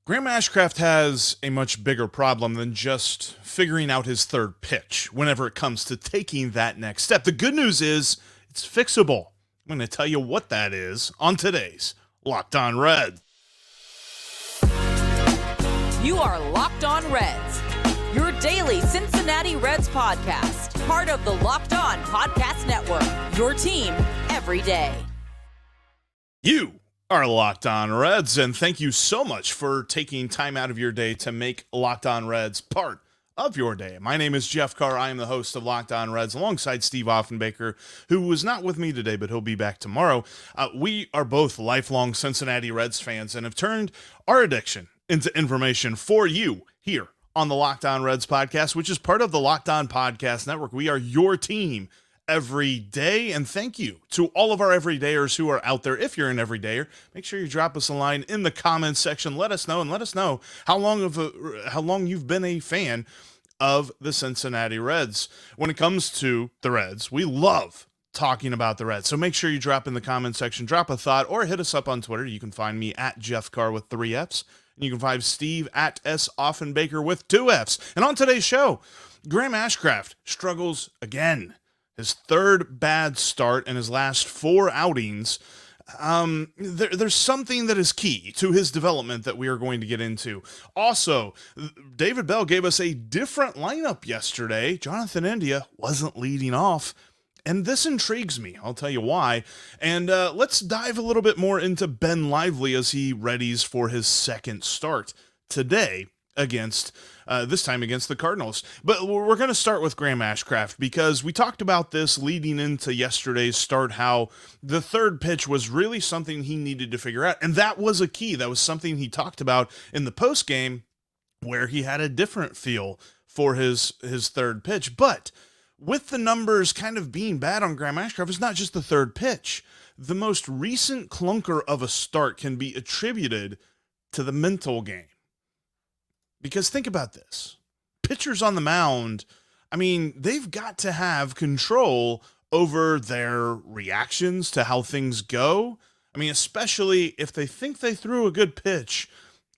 Graham Ashcraft has a much bigger problem than just figuring out his third pitch whenever it comes to taking that next step. The good news is it's fixable. I'm going to tell you what that is on today's Locked On Reds. You are Locked On Reds, your daily Cincinnati Reds podcast, part of the Locked On Podcast Network, your team every day. You are Locked On Reds, and thank you so much for taking time out of your day to make Locked On Reds part of your day. My name is Jeff Carr. I am the host of Locked On Reds alongside Steve Offenbaker, who was not with me today, but he'll be back tomorrow. We are both lifelong Cincinnati Reds fans and have turned our addiction into information for you here on the Locked On Reds podcast, which is part of the Locked On Podcast Network. We are your team every day, and thank you to all of our everydayers who are out there. If you're an everydayer, make sure you drop us a line in the comments section. Let us know how long you've been a fan of the Cincinnati Reds. When it comes to the Reds, we love talking about the Reds, so make sure you drop in the comment section, drop a thought, or hit us up on Twitter. You can find me at Jeff Carr with 3 Fs, and you can find Steve at S Offenbaker with 2 Fs. And on today's show, Graham Ashcraft struggles again. His third bad start in his last 4 outings. There's something that is key to his development that we are going to get into. Also, David Bell gave us a different lineup yesterday. Jonathan India wasn't leading off, and this intrigues me. I'll tell you why. And let's dive a little bit more into Ben Lively as he readies for his second start today against this time against the Cardinals. But we're going to start with Graham Ashcraft because we talked about this leading into yesterday's start, how the third pitch was really something he needed to figure out. And that was a key. That was something he talked about in the post game where he had a different feel for his third pitch. But with the numbers kind of being bad on Graham Ashcraft, it's not just the third pitch. The most recent clunker of a start can be attributed to the mental game. Because think about this. Pitchers on the mound, I mean, they've got to have control over their reactions to how things go. I mean, especially if they think they threw a good pitch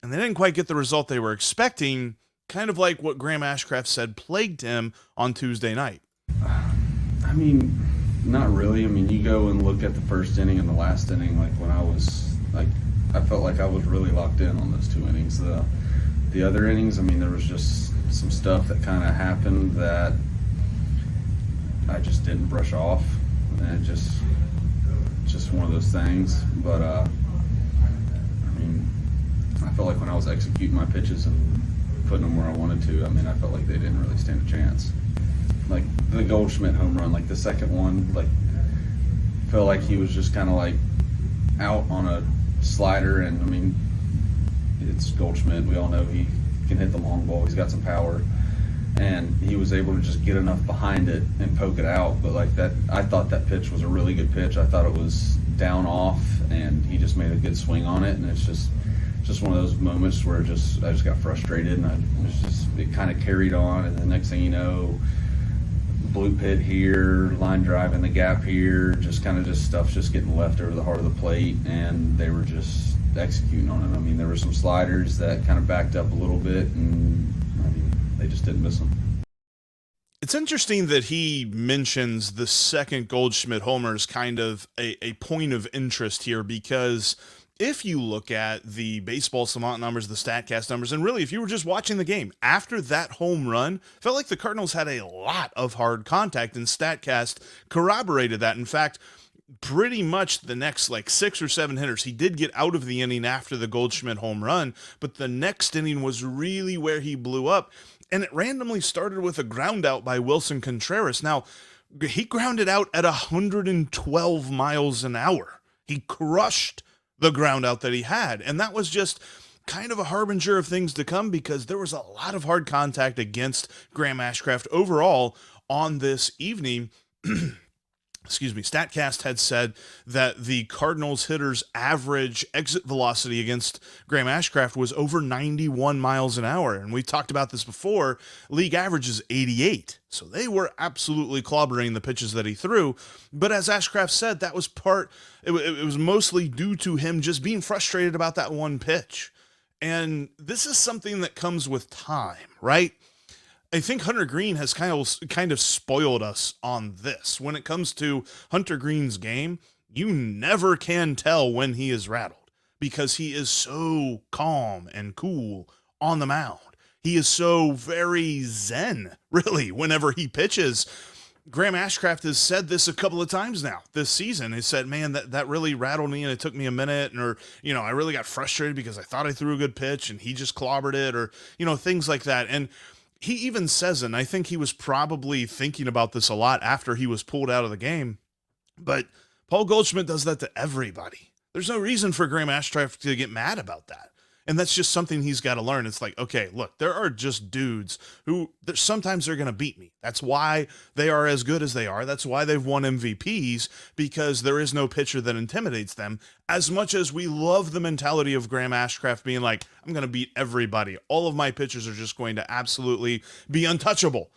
and they didn't quite get the result they were expecting, kind of like what Graham Ashcraft said plagued him on Tuesday night. I mean, not really. I mean, you go and look at the first inning and the last inning, I felt like I was really locked in on those 2 innings. The other innings, I mean, there was just some stuff that kind of happened that I just didn't brush off, and it just one of those things. But I mean, I felt like when I was executing my pitches and putting them where I wanted to, I mean, I felt like they didn't really stand a chance. Like the Goldschmidt home run, like the second one, like felt like he was just kind of like out on a slider, and I mean, it's Goldschmidt. We all know he can hit the long ball. He's got some power, and he was able to just get enough behind it and poke it out. But like that, I thought that pitch was a really good pitch. I thought it was down off, and he just made a good swing on it. And it's just one of those moments where I just got frustrated, and it kind of carried on. And the next thing you know, blue pit here, line drive in the gap here, just stuff's just getting left over the heart of the plate, and they were just executing on it. I mean, there were some sliders that kind of backed up a little bit, and I mean, they just didn't miss them. It's interesting that he mentions the second Goldschmidt homer as kind of a point of interest here, because if you look at the baseball savant numbers, the StatCast numbers, and really if you were just watching the game, after that home run, felt like the Cardinals had a lot of hard contact, and StatCast corroborated that. In fact, pretty much the next 6 or 7 hitters, he did get out of the inning after the Goldschmidt home run, but the next inning was really where he blew up, and it randomly started with a ground out by Wilson Contreras. Now, he grounded out at 112 miles an hour. He crushed the ground out that he had, and that was just kind of a harbinger of things to come, because there was a lot of hard contact against Graham Ashcraft overall on this evening. Excuse me, StatCast had said that the Cardinals hitters' average exit velocity against Graham Ashcraft was over 91 miles an hour. And we talked about this before. League average is 88. So they were absolutely clobbering the pitches that he threw. But as Ashcraft said, that was it was mostly due to him just being frustrated about that one pitch. And this is something that comes with time, right? I think Hunter Green has kind of spoiled us on this. When it comes to Hunter Green's game, you never can tell when he is rattled because he is so calm and cool on the mound. He is so very zen, really, whenever he pitches. Graham Ashcraft has said this a couple of times now this season. He said, man, that really rattled me and it took me a minute. Or, I really got frustrated because I thought I threw a good pitch and he just clobbered it, or, things like that. And he even says, and I think he was probably thinking about this a lot after he was pulled out of the game, but Paul Goldschmidt does that to everybody. There's no reason for Graham Ashcraft to get mad about that. And that's just something he's got to learn. It's like, okay, look, there are just dudes who sometimes they're going to beat me. That's why they are as good as they are. That's why they've won MVPs, because there is no pitcher that intimidates them. As much as we love the mentality of Graham Ashcraft being like, I'm going to beat everybody. All of my pitchers are just going to absolutely be untouchable.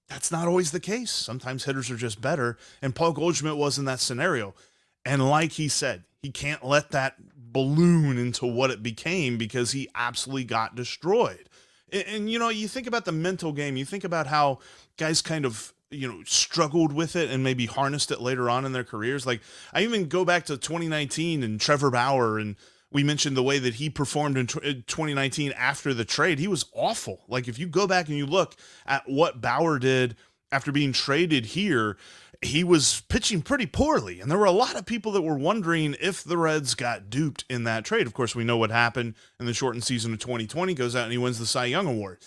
That's not always the case. Sometimes hitters are just better. And Paul Goldschmidt was in that scenario. And like he said, he can't let that balloon into what it became because he absolutely got destroyed. And you think about the mental game, you think about how guys kind of, struggled with it and maybe harnessed it later on in their careers. Like, I even go back to 2019 and Trevor Bauer, and we mentioned the way that he performed in 2019 after the trade. He was awful. Like, if you go back and you look at what Bauer did after being traded here, he was pitching pretty poorly. And there were a lot of people that were wondering if the Reds got duped in that trade. Of course, we know what happened in the shortened season of 2020, goes out and he wins the Cy Young Award.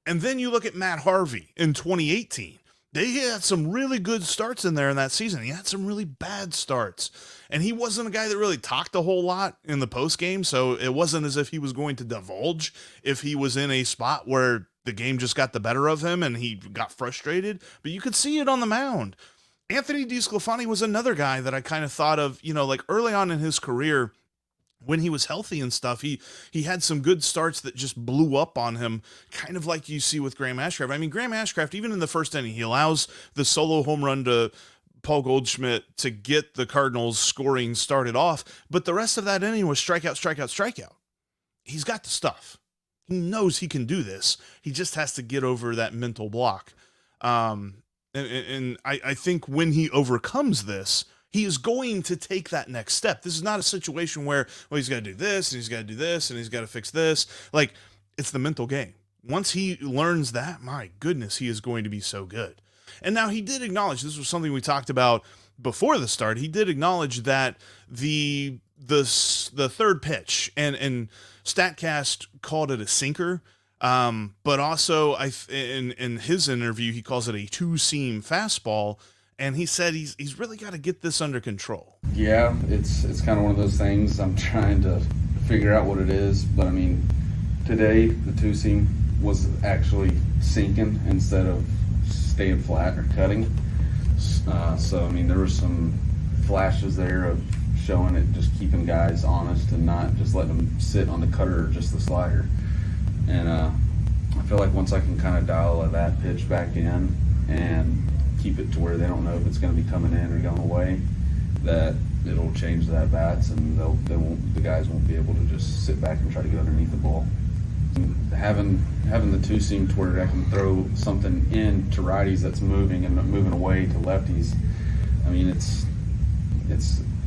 And then you look at Matt Harvey in 2018. They had some really good starts in there in that season. He had some really bad starts. And he wasn't a guy that really talked a whole lot in the postgame, so it wasn't as if he was going to divulge if he was in a spot where the game just got the better of him and he got frustrated. But you could see it on the mound. Anthony DeSclafani was another guy that I kind of thought of, like early on in his career when he was healthy and stuff. He had some good starts that just blew up on him, kind of like you see with Graham Ashcraft. I mean, Graham Ashcraft, even in the first inning, he allows the solo home run to Paul Goldschmidt to get the Cardinals scoring started off, but the rest of that inning was strikeout, strikeout, strikeout. He's got the stuff. He knows he can do this. He just has to get over that mental block. And I think when he overcomes this, he is going to take that next step. This is not a situation where, well, he's got to do this, and he's got to do this, and he's got to fix this. Like, it's the mental game. Once he learns that, my goodness, he is going to be so good. And now he did acknowledge, this was something we talked about before the start, he did acknowledge that the third pitch, and StatCast called it a sinker, but also in his interview, he calls it a two-seam fastball, and he said he's really got to get this under control. Yeah, it's kind of one of those things. I'm trying to figure out what it is, but I mean, today the two-seam was actually sinking instead of staying flat or cutting. So I mean, there were some flashes there of showing it, just keeping guys honest and not just letting them sit on the cutter or just the slider. And I feel like once I can kind of dial that pitch back in and keep it to where they don't know if it's going to be coming in or going away, that it'll change the at-bats, and the guys won't be able to just sit back and try to get underneath the ball. And having the two-seam to where I can throw something in to righties that's moving and moving away to lefties, I mean, it's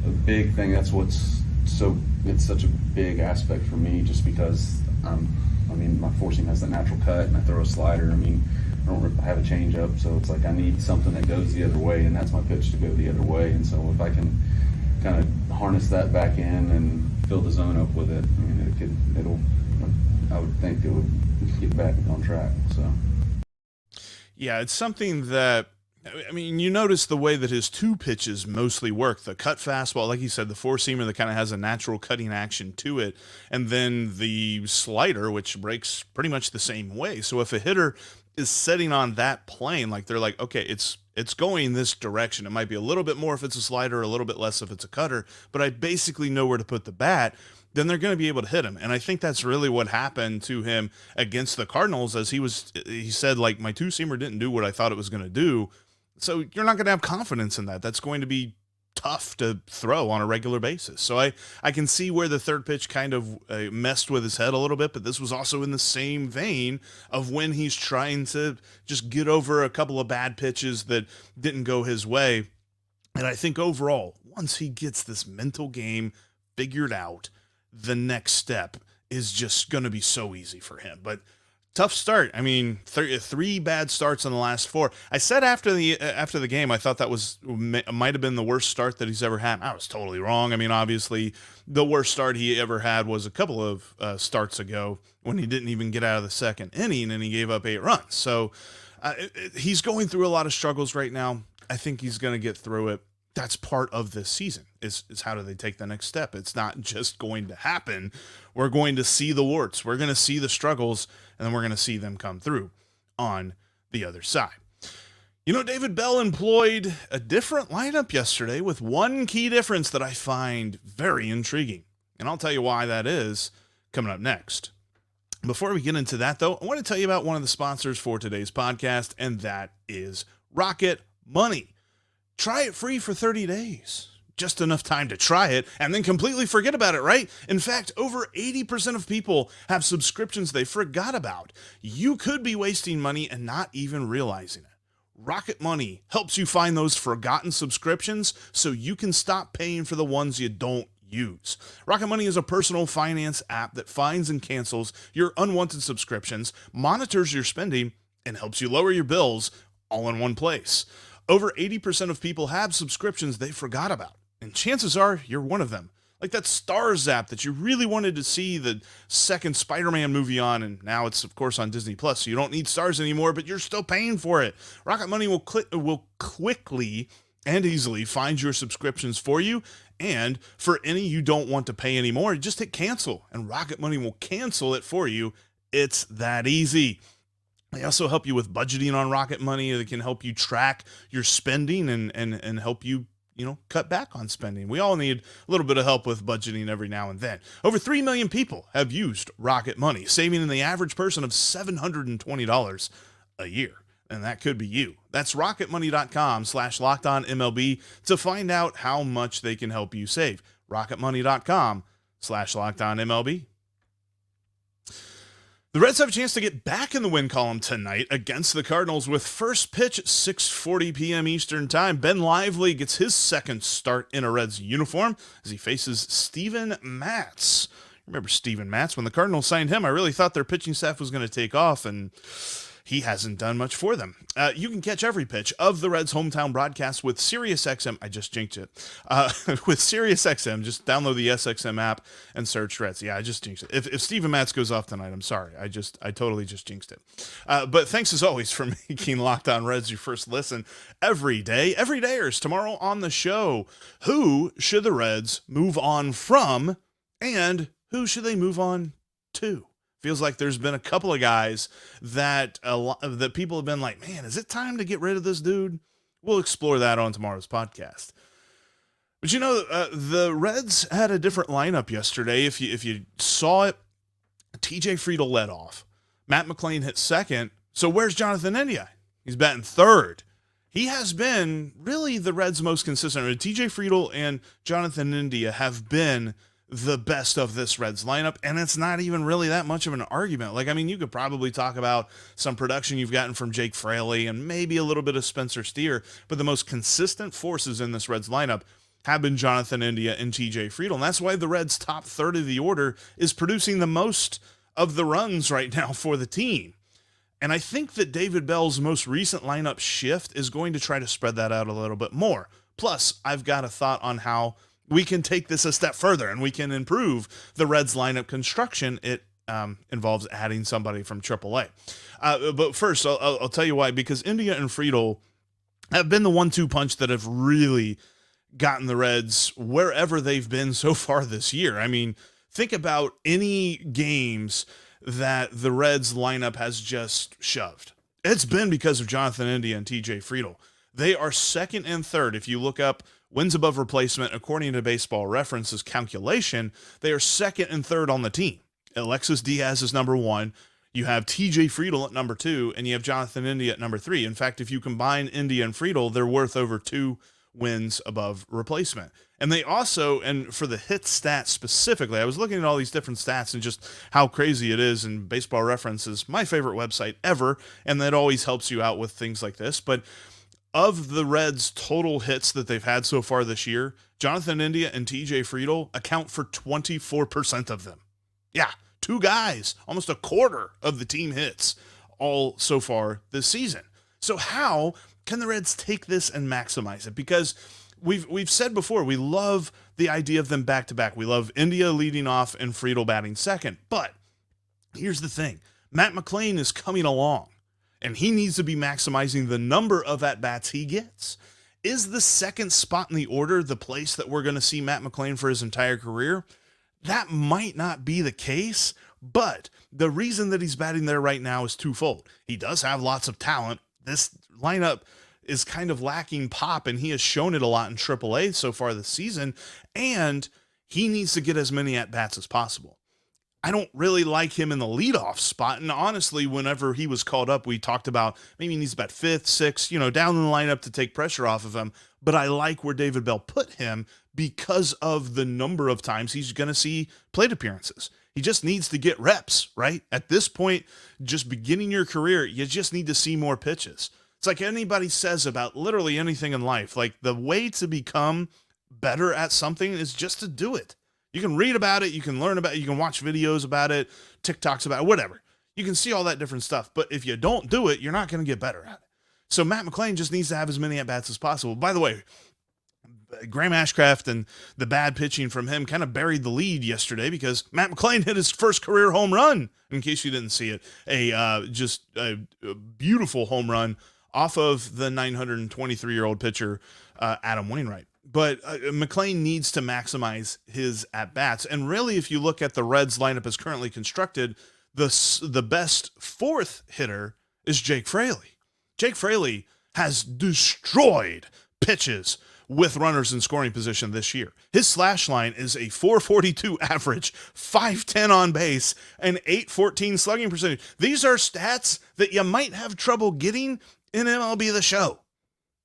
a big thing. That's it's such a big aspect for me, just because my four-seam has that natural cut, and I throw a slider. I mean, I don't have a changeup, so it's like I need something that goes the other way, and that's my pitch to go the other way. And so if I can kind of harness that back in and fill the zone up with it, I mean, I would think it would get back on track. So yeah, it's something that, I mean, you notice the way that his two pitches mostly work. The cut fastball, like you said, the four-seamer that kind of has a natural cutting action to it, and then the slider, which breaks pretty much the same way. So if a hitter is sitting on that plane, like they're like, okay, it's going this direction. It might be a little bit more if it's a slider, a little bit less if it's a cutter, but I basically know where to put the bat, then they're going to be able to hit him. And I think that's really what happened to him against the Cardinals, as he said, like, my two-seamer didn't do what I thought it was going to do. So you're not going to have confidence in that. That's going to be tough to throw on a regular basis. So I can see where the third pitch kind of messed with his head a little bit, but this was also in the same vein of when he's trying to just get over a couple of bad pitches that didn't go his way. And I think overall, once he gets this mental game figured out, the next step is just going to be so easy for him. But tough start. I mean, three bad starts in the last four. I said after the game, I thought that might have been the worst start that he's ever had. I was totally wrong. I mean, obviously, the worst start he ever had was a couple of starts ago when he didn't even get out of the second inning and he gave up 8 runs. So he's going through a lot of struggles right now. I think he's going to get through it. That's part of this season is how do they take the next step? It's not just going to happen. We're going to see the warts. We're going to see the struggles, and then we're going to see them come through on the other side. You know, David Bell employed a different lineup yesterday with one key difference that I find very intriguing. And I'll tell you why that is coming up next. Before we get into that, though, I want to tell you about one of the sponsors for today's podcast, and that is Rocket Money. Try it free for 30 days. Just enough time to try it and then completely forget about it, right? In fact, over 80% of people have subscriptions they forgot about. You could be wasting money and not even realizing it. Rocket Money helps you find those forgotten subscriptions so you can stop paying for the ones you don't use. Rocket Money is a personal finance app that finds and cancels your unwanted subscriptions, monitors your spending, and helps you lower your bills all in one place. Over 80% of people have subscriptions they forgot about, and chances are you're one of them. Like that Stars app that you really wanted to see the second Spider-Man movie on, and now it's, of course, on Disney+, so you don't need Stars anymore, but you're still paying for it. Rocket Money will quickly and easily find your subscriptions for you, and for any you don't want to pay anymore, just hit cancel, and Rocket Money will cancel it for you. It's that easy. They also help you with budgeting on Rocket Money. They can help you track your spending and help you, cut back on spending. We all need a little bit of help with budgeting every now and then. Over 3 million people have used Rocket Money, saving the average person of $720 a year. And that could be you. That's rocketmoney.com/LockedOnMLB to find out how much they can help you save. rocketmoney.com/LockedOnMLB. The Reds have a chance to get back in the win column tonight against the Cardinals with first pitch at 6:40 p.m. Eastern Time. Ben Lively gets his second start in a Reds uniform as he faces Steven Matz. Remember Steven Matz? When the Cardinals signed him, I really thought their pitching staff was going to take off, and he hasn't done much for them. You can catch every pitch of the Reds' hometown broadcast with SiriusXM. I just jinxed it. With SiriusXM, just download the SXM app and search Reds. Yeah, I just jinxed it. If Steven Matz goes off tonight, I'm sorry. I totally just jinxed it. But thanks as always for making Locked On Reds your first listen every day. Every dayers tomorrow on the show. Who should the Reds move on from, and who should they move on to? Feels like there's been a couple of guys that people have been like, man, is it time to get rid of this dude? We'll explore that on tomorrow's podcast. But the Reds had a different lineup yesterday. If you saw it, TJ Friedl led off. Matt McLain hit second. So where's Jonathan India? He's batting third. He has been really the Reds' most consistent. TJ Friedl and Jonathan India have been the best of this Reds lineup, and it's not even really that much of an argument. You could probably talk about some production you've gotten from Jake Fraley and maybe a little bit of Spencer Steer, but the most consistent forces in this Reds lineup have been Jonathan India and TJ Friedl, and that's why the Reds' top third of the order is producing the most of the runs right now for the team. And I think that David Bell's most recent lineup shift is going to try to spread that out a little bit more. Plus, I've got a thought on how we can take this a step further and we can improve the Reds lineup construction. It involves adding somebody from AAA. But first, I'll tell you why, because India and Friedl have been the 1-2 punch that have really gotten the Reds wherever they've been so far this year. I mean, think about any games that the Reds lineup has just shoved. It's been because of Jonathan India and TJ Friedl. They are second and third. If you look up wins above replacement, according to Baseball Reference's calculation, they are second and third on the team. Alexis Diaz is number 1. You have TJ Friedl at number 2, and you have Jonathan India at number 3. In fact, if you combine India and Friedl, they're worth over 2 wins above replacement. And they also, and for the hit stat specifically, I was looking at all these different stats and just how crazy it is, and Baseball Reference is my favorite website ever, and that always helps you out with things like this. But of the Reds' total hits that they've had so far this year, Jonathan India and TJ Friedl account for 24% of them. Yeah, two guys, almost a quarter of the team hits all so far this season. So how can the Reds take this and maximize it? Because we've said before, we love the idea of them back-to-back. We love India leading off and Friedl batting second. But here's the thing. Matt McLain is coming along, and he needs to be maximizing the number of at-bats he gets. Is the second spot in the order the place that we're going to see Matt McLain for his entire career? That might not be the case, but the reason that he's batting there right now is twofold. He does have lots of talent. This lineup is kind of lacking pop, and he has shown it a lot in AAA so far this season, and he needs to get as many at-bats as possible. I don't really like him in the leadoff spot, and honestly, whenever he was called up, we talked about maybe he needs about fifth, sixth, down in the lineup to take pressure off of him, but I like where David Bell put him because of the number of times he's going to see plate appearances. He just needs to get reps, right? At this point, just beginning your career, you just need to see more pitches. It's like anybody says about literally anything in life. Like, the way to become better at something is just to do it. You can read about it, you can learn about it, you can watch videos about it, TikToks about it, whatever. You can see all that different stuff, but if you don't do it, you're not going to get better at it. So Matt McLain just needs to have as many at-bats as possible. By the way, Graham Ashcraft and the bad pitching from him kind of buried the lead yesterday because Matt McLain hit his first career home run, in case you didn't see it. Just a beautiful home run off of the 923-year-old pitcher, Adam Wainwright. But McLain needs to maximize his at-bats. And really, if you look at the Reds lineup as currently constructed, the best fourth hitter is Jake Fraley. Jake Fraley has destroyed pitches with runners in scoring position this year. His slash line is a 442 average, 510 on base, and 814 slugging percentage. These are stats that you might have trouble getting in MLB The Show.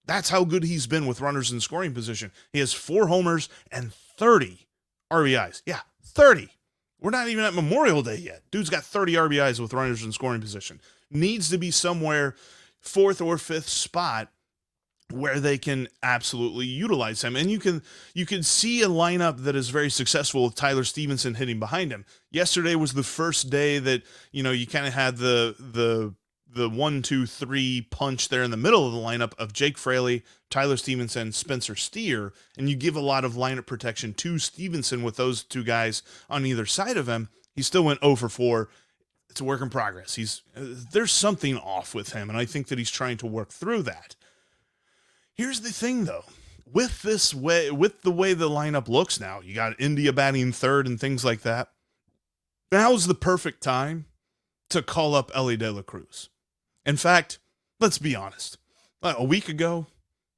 That's how good he's been with runners in scoring position. He has 4 homers and 30 RBIs. Yeah, 30. We're not even at Memorial Day yet. Dude's got 30 RBIs with runners in scoring position. Needs to be somewhere 4th or 5th spot where they can absolutely utilize him. And you can see a lineup that is very successful with Tyler Stevenson hitting behind him. Yesterday was the first day that, you kind of had the 1, 2, 3 punch there in the middle of the lineup of Jake Fraley, Tyler Stevenson, Spencer Steer, and you give a lot of lineup protection to Stevenson with those two guys on either side of him. He still went 0 for 4. It's a work in progress. There's something off with him, and I think that he's trying to work through that. Here's the thing, though. With the way the lineup looks now, you got India batting third and things like that. Now's the perfect time to call up Elly De La Cruz. In fact, let's be honest. A week ago,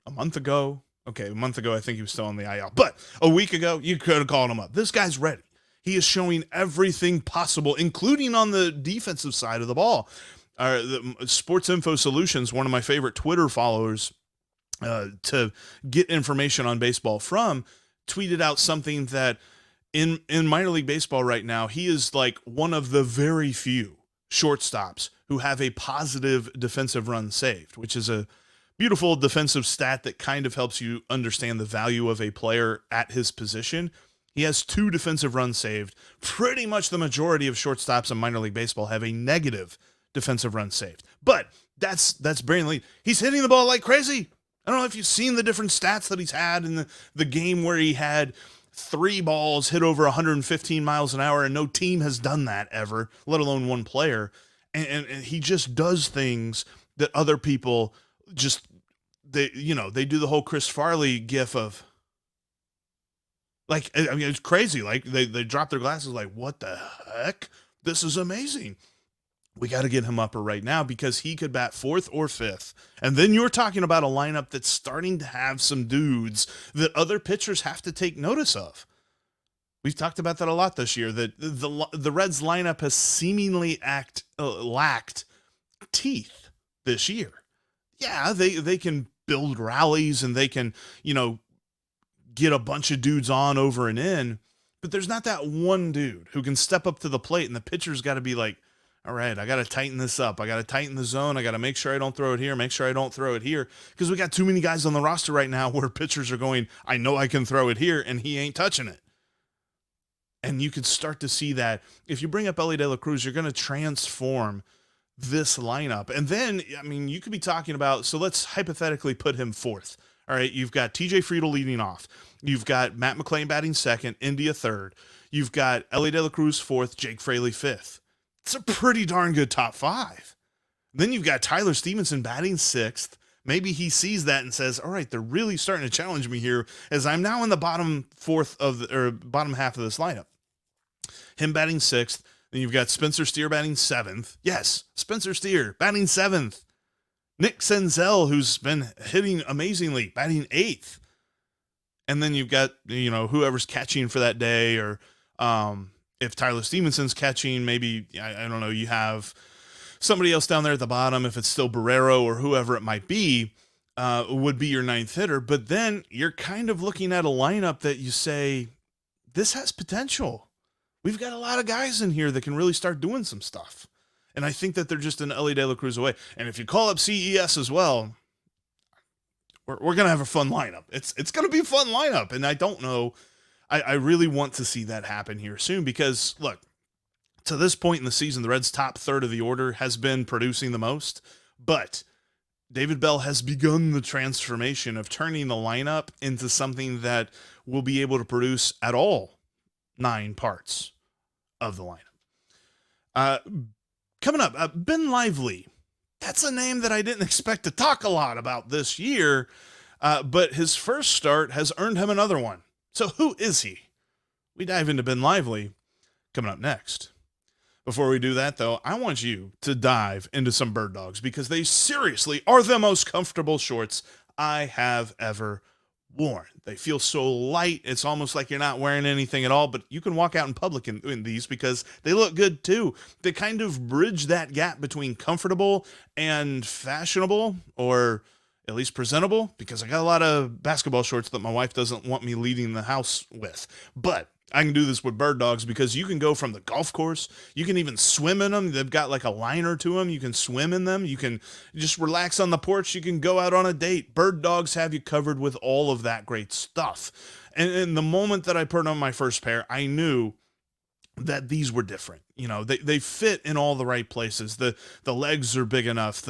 a month ago, I think he was still on the IL, but a week ago, you could have called him up. This guy's ready. He is showing everything possible, including on the defensive side of the ball. The Sports Info Solutions, one of my favorite Twitter followers, to get information on baseball from, tweeted out something that in minor league baseball right now, he is like one of the very few shortstops who have a positive defensive run saved, which is a beautiful defensive stat that kind of helps you understand the value of a player at his position. He has 2 defensive runs saved. Pretty much the majority of shortstops in minor league baseball have a negative defensive run saved. But that's brilliantly. He's hitting the ball like crazy. I don't know if you've seen the different stats that he's had in the game where he had 3 balls hit over 115 miles an hour, and no team has done that ever, let alone one player. And he just does things that other people just, they do the whole Chris Farley gif of, like, I mean, it's crazy. Like, they drop their glasses like, what the heck? This is amazing. We got to get him up right now because he could bat 4th or 5th. And then you're talking about a lineup that's starting to have some dudes that other pitchers have to take notice of. We've talked about that a lot this year, that the Reds lineup has seemingly lacked teeth this year. Yeah, they can build rallies and they can, get a bunch of dudes on over and in, but there's not that one dude who can step up to the plate, and the pitcher's got to be like, all right, I got to tighten this up. I got to tighten the zone. I got to make sure I don't throw it here, make sure I don't throw it here, because we got too many guys on the roster right now where pitchers are going, I know I can throw it here, and he ain't touching it. And you can start to see that if you bring up Elly De La Cruz, you're going to transform this lineup. And then, you could be talking about, so let's hypothetically put him fourth. All right, you've got TJ Friedl leading off. You've got Matt McClain batting second, India third. You've got Elly De La Cruz fourth, Jake Fraley fifth. It's a pretty darn good top five. Then you've got Tyler Stevenson batting sixth. Maybe he sees that and says, all right, they're really starting to challenge me here as I'm now in the bottom bottom half of this lineup. Him batting sixth. Then you've got Spencer Steer batting seventh. Yes, Spencer Steer batting seventh. Nick Senzel, who's been hitting amazingly, batting eighth. And then you've got, whoever's catching for that day, or if Tyler Stevenson's catching, maybe, I don't know, you have somebody else down there at the bottom, if it's still Barrero or whoever it might be, would be your ninth hitter. But then you're kind of looking at a lineup that you say, this has potential. We've got a lot of guys in here that can really start doing some stuff. And I think that they're just an Elly De La Cruz away. And if you call up CES as well, we're going to have a fun lineup. It's going to be a fun lineup. And I don't know. I really want to see that happen here soon because, look, to this point in the season, the Reds' top third of the order has been producing the most. But David Bell has begun the transformation of turning the lineup into something that will be able to produce at all 9 parts of the lineup. Coming up, Ben Lively. That's a name that I didn't expect to talk a lot about this year, but his first start has earned him another one. So who is he? We dive into Ben Lively coming up next. Before we do that, though, I want you to dive into some Bird Dogs because they seriously are the most comfortable shorts I have ever worn. They feel so light, it's almost like you're not wearing anything at all, but you can walk out in public in these because they look good too. They kind of bridge that gap between comfortable and fashionable, or at least presentable, because I got a lot of basketball shorts that my wife doesn't want me leaving the house with. But I can do this with Bird Dogs because you can go from the golf course. You can even swim in them. They've got like a liner to them. You can swim in them. You can just relax on the porch. You can go out on a date. Bird Dogs have you covered with all of that great stuff. And the moment that I put on my first pair, I knew that these were different. They fit in all the right places. The legs are big enough.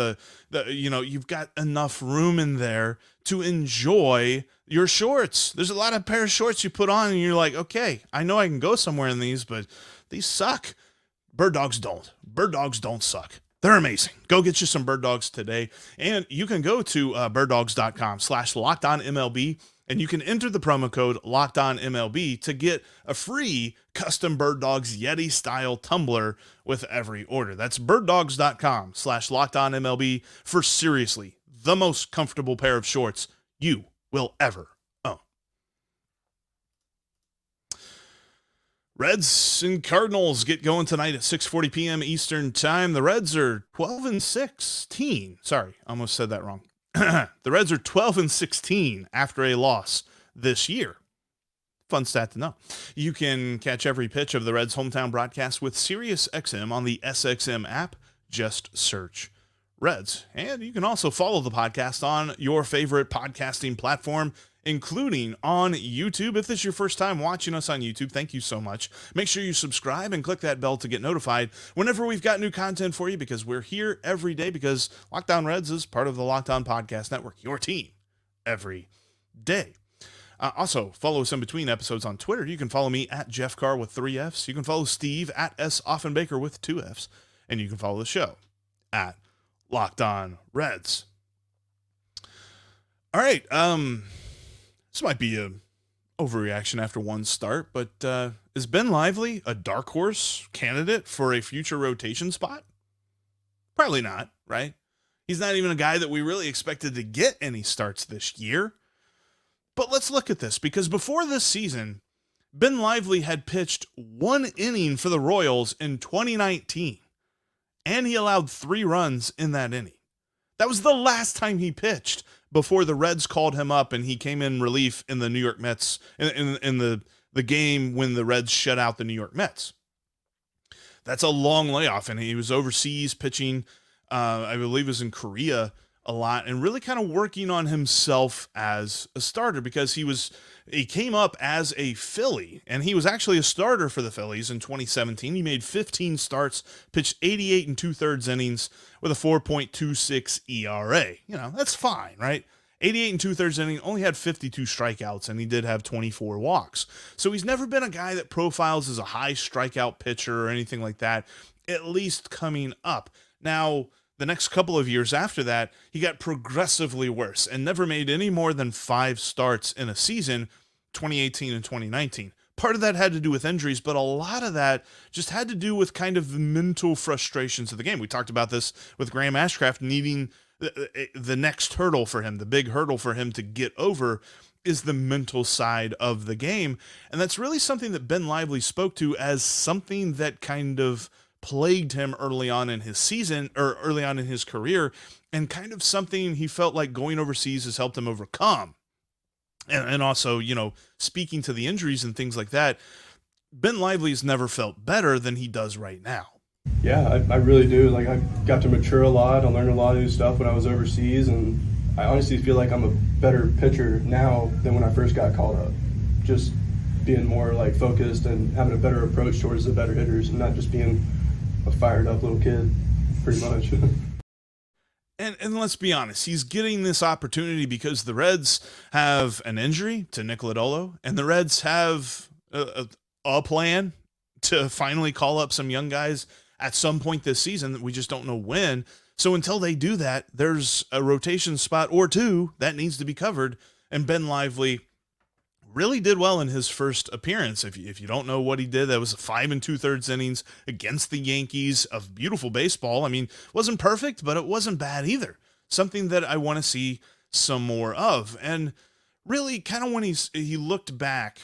You've got enough room in there to enjoy your shorts. There's a lot of pair of shorts you put on and you're like, okay, I know I can go somewhere in these, but these suck. Bird Dogs don't. Bird Dogs don't suck. They're amazing. Go get you some Bird Dogs today. And you can go to birddogs.com/LockedOnMLB and you can enter the promo code LockedOnMLB to get a free custom Bird Dogs Yeti style tumbler with every order. That's birddogs.com/LockedOnMLB for seriously the most comfortable pair of shorts you will ever own. Reds and Cardinals get going tonight at 6:40 p.m. Eastern time. The Reds are 12-16. Sorry, almost said that wrong. The Reds are 12-16 after a loss this year. Fun stat to know. You can catch every pitch of the Reds' hometown broadcast with SiriusXM on the SXM app. Just search Reds. And you can also follow the podcast on your favorite podcasting platform, including on YouTube. If this is your first time watching us on YouTube, thank you so much. Make sure you subscribe and click that bell to get notified whenever we've got new content for you, because we're here every day, because Locked On Reds is part of the Locked On Podcast Network, your team every day. Also, follow us in between episodes on Twitter. You can follow me at Jeff Carr with 3 Fs. You can follow Steve at S. Offenbaker with 2 Fs. And you can follow the show at Locked On Reds. All right. This might be a overreaction after one start, but is Ben Lively a dark horse candidate for a future rotation spot? Probably not, right? He's not even a guy that we really expected to get any starts this year. But let's look at this, because before this season, Ben Lively had pitched 1 inning for the Royals in 2019, and he allowed 3 runs in that inning. That was the last time he pitched before the Reds called him up and he came in relief in the New York Mets in the game when the Reds shut out the New York Mets. That's a long layoff, and he was overseas pitching, I believe it was in Korea a lot, and really kind of working on himself as a starter because he came up as a Philly, and he was actually a starter for the Phillies in 2017. He made 15 starts, pitched 88 and 2/3 innings with a 4.26 ERA. You know, that's fine, right? 88 and 2/3 innings, only had 52 strikeouts, and he did have 24 walks. So he's never been a guy that profiles as a high strikeout pitcher or anything like that, at least coming up. Now, the next couple of years after that, he got progressively worse and never made any more than 5 starts in a season, 2018 and 2019. Part of that had to do with injuries, but a lot of that just had to do with kind of the mental frustrations of the game. We talked about this with Graham Ashcraft needing the next hurdle for him, the big hurdle for him to get over is the mental side of the game. And that's really something that Ben Lively spoke to as something that kind of plagued him early on in his season or early on in his career, and kind of something he felt like going overseas has helped him overcome. And also, you know, speaking to the injuries and things like that, Ben Lively has never felt better than he does right now. Yeah, I really do. Like, I got to mature a lot. I learned a lot of new stuff when I was overseas, and I honestly feel like I'm a better pitcher now than when I first got called up. Just being more, like, focused and having a better approach towards the better hitters and not just being a fired-up little kid, pretty much. And let's be honest, he's getting this opportunity because the Reds have an injury to Nick Lodolo, and the Reds have a plan to finally call up some young guys at some point this season that we just don't know when. So until they do that, there's a rotation spot or two that needs to be covered. And Ben Lively really did well in his first appearance. If you don't know what he did, that was 5 2/3 innings against the Yankees of beautiful baseball. I mean, wasn't perfect, but it wasn't bad either. Something that I want to see some more of. And really kind of when he looked back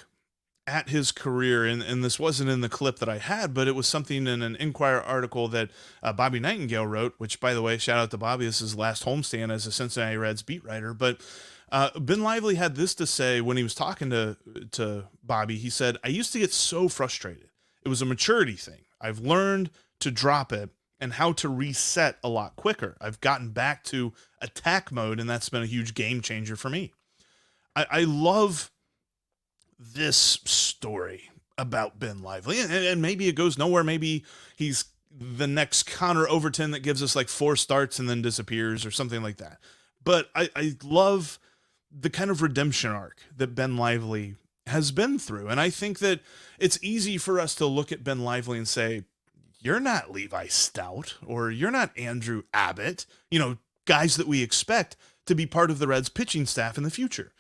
at his career, and this wasn't in the clip that I had, but it was something in an Inquirer article that Bobby Nightingale wrote, which, by the way, shout out to Bobby. This is his last homestand as a Cincinnati Reds beat writer. But Ben Lively had this to say when he was talking to Bobby. He said, "I used to get so frustrated. It was a maturity thing. I've learned to drop it and how to reset a lot quicker. I've gotten back to attack mode, and that's been a huge game changer for me." I love this story about Ben Lively, and maybe it goes nowhere. Maybe he's the next Connor Overton that gives us like 4 starts and then disappears or something like that. But I love the kind of redemption arc that Ben Lively has been through. And I think that it's easy for us to look at Ben Lively and say, you're not Levi Stout or you're not Andrew Abbott, you know, guys that we expect to be part of the Reds pitching staff in the future.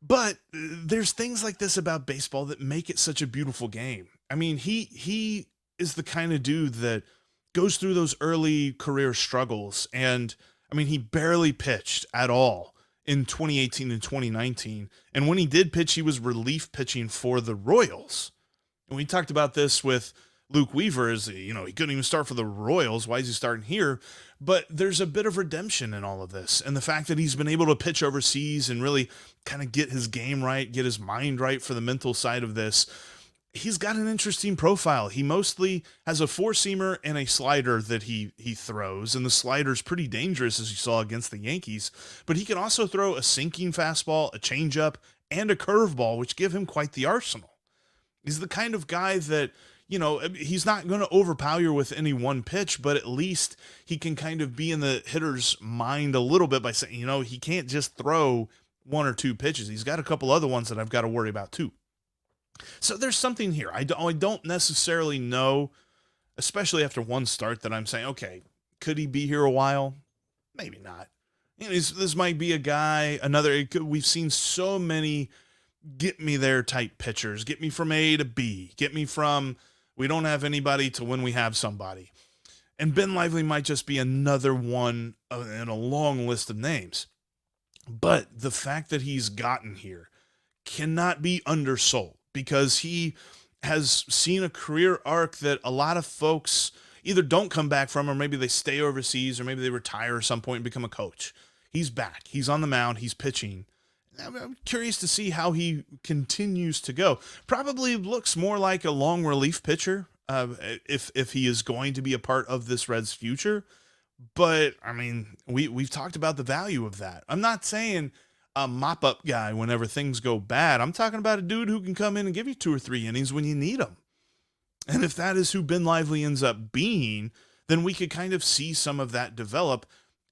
But there's things like this about baseball that make it such a beautiful game. I mean, he is the kind of dude that goes through those early career struggles. And I mean, he barely pitched at all in 2018 and 2019. And when he did pitch, he was relief pitching for the Royals. And we talked about this with Luke Weaver, is, you know, he couldn't even start for the Royals. Why is he starting here? But there's a bit of redemption in all of this. And the fact that he's been able to pitch overseas and really kind of get his game right, get his mind right for the mental side of this, he's got an interesting profile. He mostly has a 4-seamer and a slider that he throws, and the slider's pretty dangerous, as you saw against the Yankees. But he can also throw a sinking fastball, a changeup, and a curveball, which give him quite the arsenal. He's the kind of guy that, you know, he's not going to overpower you with any one pitch, but at least he can kind of be in the hitter's mind a little bit by saying, you know, he can't just throw 1 or 2 pitches. He's got a couple other ones that I've got to worry about too. So there's something here. I don't necessarily know, especially after one start, that I'm saying, okay, could he be here a while? Maybe not. You know, this might be a guy, we've seen so many get me there type pitchers, get me from A to B, get me from we don't have anybody to when we have somebody. And Ben Lively might just be another one in a long list of names. But the fact that he's gotten here cannot be undersold, because he has seen a career arc that a lot of folks, either don't come back from, or maybe they stay overseas, or maybe they retire at some point and become a coach. He's back. He's on the mound. He's pitching. I'm curious to see how he continues to go. Probably looks more like a long relief pitcher if he is going to be a part of this Reds future. But, I mean, we've talked about the value of that. I'm not saying a mop-up guy whenever things go bad. I'm talking about a dude who can come in and give you 2 or 3 innings when you need them. And if that is who Ben Lively ends up being, then we could kind of see some of that develop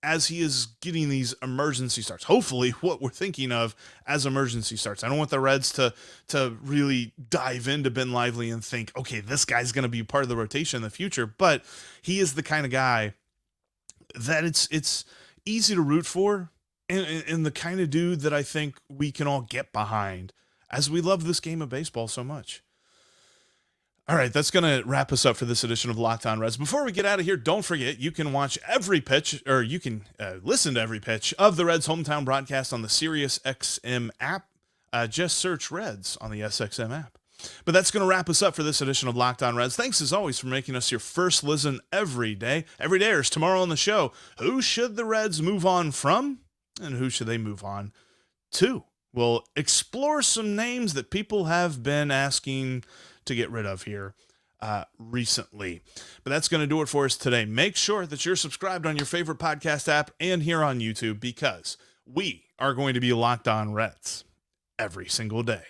as he is getting these emergency starts. Hopefully what we're thinking of as emergency starts. I don't want the Reds to really dive into Ben Lively and think, okay, this guy's going to be part of the rotation in the future, but he is the kind of guy that it's easy to root for, and the kind of dude that I think we can all get behind as we love this game of baseball so much. All right, that's going to wrap us up for this edition of Locked On Reds. Before we get out of here, don't forget, you can watch every pitch, or you can listen to every pitch of the Reds hometown broadcast on the SiriusXM app. Just search Reds on the SXM app. But that's going to wrap us up for this edition of Locked On Reds. Thanks, as always, for making us your first listen every day. Every day is tomorrow on the show. Who should the Reds move on from, and who should they move on to? We'll explore some names that people have been asking to get rid of here recently. But that's going to do it for us today. Make sure that you're subscribed on your favorite podcast app and here on YouTube, because we are going to be Locked On Reds every single day.